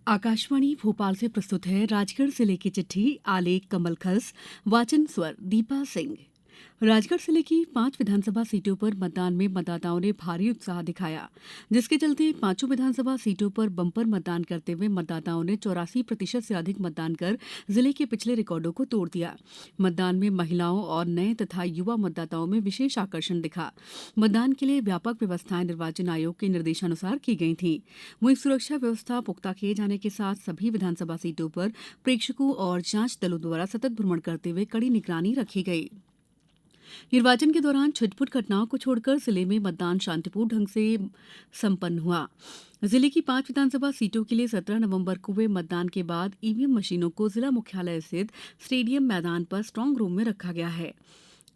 आकाशवाणी भोपाल से प्रस्तुत है राजगढ़ जिले की चिट्ठी। आलेख कमल खस, वाचन स्वर दीपा सिंह। राजगढ़ जिले की 5 विधानसभा सीटों पर मतदान में मतदाताओं ने भारी उत्साह दिखाया, जिसके चलते पांचों विधानसभा सीटों पर बंपर मतदान करते हुए मतदाताओं ने 84% से अधिक मतदान कर जिले के पिछले रिकॉर्डों को तोड़ दिया। मतदान में महिलाओं और नए तथा युवा मतदाताओं में विशेष आकर्षण दिखा। मतदान के लिए व्यापक व्यवस्थाएं निर्वाचन आयोग के निर्देशानुसार की गई थी। वहीं सुरक्षा व्यवस्था पुख्ता किए जाने के साथ सभी विधानसभा सीटों पर प्रेक्षकों और जांच दलों द्वारा सतत भ्रमण करते हुए कड़ी निगरानी रखी गई। निर्वाचन के दौरान छिटपुट घटनाओं को छोड़कर जिले में मतदान शांतिपूर्ण ढंग से संपन्न हुआ। जिले की 5 विधानसभा सीटों के लिए 17 नवंबर को हुए मतदान के बाद ईवीएम मशीनों को जिला मुख्यालय स्थित स्टेडियम मैदान पर स्ट्रांग रूम में रखा गया है।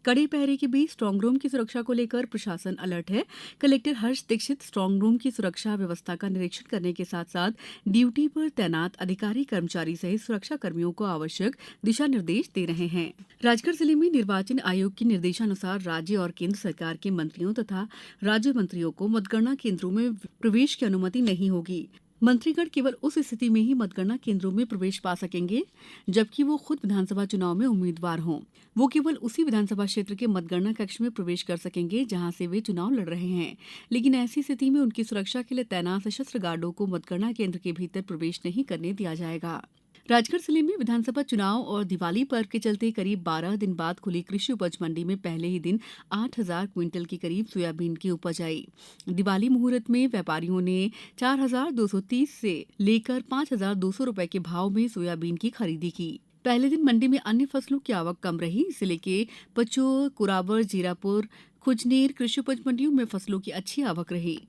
कड़े पहरे के बीच स्ट्रांग रूम की सुरक्षा को लेकर प्रशासन अलर्ट है। कलेक्टर हर्ष दीक्षित स्ट्रांग रूम की सुरक्षा व्यवस्था का निरीक्षण करने के साथ साथ ड्यूटी पर तैनात अधिकारी कर्मचारी सहित सुरक्षा कर्मियों को आवश्यक दिशा निर्देश दे रहे हैं। राजगढ़ जिले में निर्वाचन आयोग के निर्देशानुसार राज्य और केंद्र सरकार के मंत्रियों तथा राज्य मंत्रियों को मतगणना केंद्रों में प्रवेश की अनुमति नहीं होगी। मंत्रीगण केवल उस स्थिति में ही मतगणना केंद्रों में प्रवेश पा सकेंगे जबकि वो खुद विधानसभा चुनाव में उम्मीदवार हों। वो केवल उसी विधानसभा क्षेत्र के मतगणना कक्ष में प्रवेश कर सकेंगे जहां से वे चुनाव लड़ रहे हैं। लेकिन ऐसी स्थिति में उनकी सुरक्षा के लिए तैनात सशस्त्र गार्डों को मतगणना केंद्र के भीतर प्रवेश नहीं करने दिया जाएगा। राजगढ़ जिले में विधानसभा चुनाव और दिवाली पर्व के चलते करीब 12 दिन बाद खुली कृषि उपज मंडी में पहले ही दिन 8,000 क्विंटल के करीब सोयाबीन की उपज आई। दिवाली मुहूर्त में व्यापारियों ने 4,230 से लेकर 5,200 रुपए के भाव में सोयाबीन की खरीदी की। पहले दिन मंडी में अन्य फसलों की आवक कम रही। जिले के पचोर, कुराबर, जीरापुर, खुजनेर कृषि उपज मंडियों में फसलों की अच्छी आवक रही।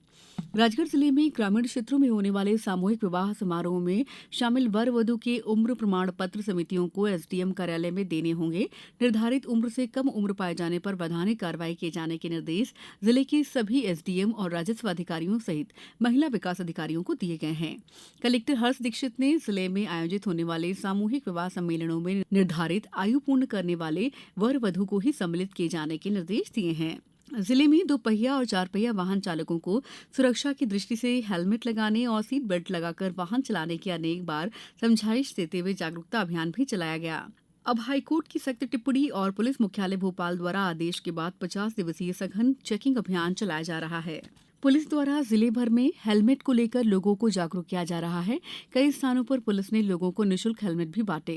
राजगढ़ जिले में ग्रामीण क्षेत्रों में होने वाले सामूहिक विवाह समारोह में शामिल वर वधु के उम्र प्रमाण पत्र समितियों को एसडीएम कार्यालय में देने होंगे। निर्धारित उम्र से कम उम्र पाए जाने पर वैधानिक कार्रवाई किए जाने के निर्देश जिले के सभी एसडीएम और राजस्व अधिकारियों सहित महिला विकास अधिकारियों को दिए गए हैं। कलेक्टर हर्ष दीक्षित ने जिले में आयोजित होने वाले सामूहिक विवाह सम्मेलनों में निर्धारित आयु पूर्ण करने वाले वर वधु को ही सम्मिलित किए जाने के निर्देश दिए हैं। जिले में 2 पहिया और 4 पहिया वाहन चालकों को सुरक्षा की दृष्टि से हेलमेट लगाने और सीट बेल्ट लगाकर वाहन चलाने की अनेक बार समझाइश देते हुए जागरूकता अभियान भी चलाया गया। अब हाईकोर्ट की सख्त टिप्पणी और पुलिस मुख्यालय भोपाल द्वारा आदेश के बाद 50 दिवसीय सघन चेकिंग अभियान चलाया जा रहा है। पुलिस द्वारा जिले भर में हेलमेट को लेकर लोगों को जागरूक किया जा रहा है। कई स्थानों पर पुलिस ने लोगों को निःशुल्क हेलमेट भी बांटे।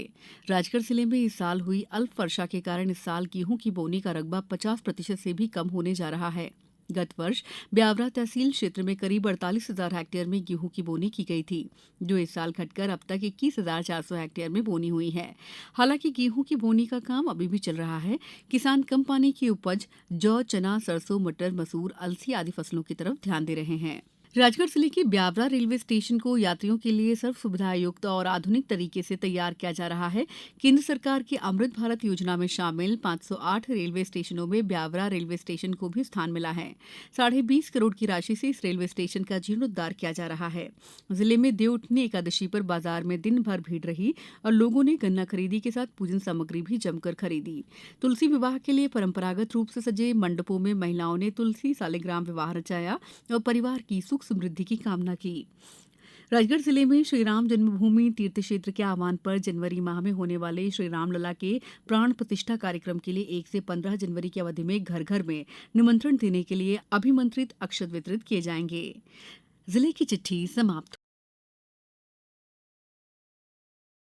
राजगढ़ जिले में इस साल हुई अल्प वर्षा के कारण इस साल गेहूं की बोनी का रकबा 50% से भी कम होने जा रहा है। गत वर्ष ब्यावरा तहसील क्षेत्र में करीब 48,000 हेक्टेयर में गेहूं की बोनी की गई थी, जो इस साल घटकर अब तक 21,400 हेक्टेयर में बोनी हुई है। हालांकि गेहूं की बोनी का काम अभी भी चल रहा है। किसान कम पानी की उपज जौ, चना, सरसों, मटर, मसूर, अलसी आदि फसलों की तरफ ध्यान दे रहे हैं। राजगढ़ जिले के ब्यावरा रेलवे स्टेशन को यात्रियों के लिए सर्व सुविधा युक्त और आधुनिक तरीके से तैयार किया जा रहा है। केंद्र सरकार की अमृत भारत योजना में शामिल 508 रेलवे स्टेशनों में ब्यावरा रेलवे स्टेशन को भी स्थान मिला है। 20.5 करोड़ की राशि से इस रेलवे स्टेशन का जीर्णोद्धार किया जा रहा है। जिले में देवउठनी एकादशी पर बाजार में दिन भर भीड़ रही और लोगों ने गन्ना खरीदी के साथ पूजन सामग्री भी जमकर खरीदी। तुलसी विवाह के लिए परंपरागत रूप से सजे मंडपों में महिलाओं ने तुलसी सालिग्राम विवाह रचाया और परिवार की सुख समृद्धि की कामना की। राजगढ़ जिले में श्रीराम जन्मभूमि तीर्थ क्षेत्र के आह्वान पर जनवरी माह में होने वाले श्री रामलला के प्राण प्रतिष्ठा कार्यक्रम के लिए 1 से 15 जनवरी की अवधि में घर घर में निमंत्रण देने के लिए अभिमंत्रित अक्षत वितरित किए जाएंगे। जिले की चिट्ठी समाप्त।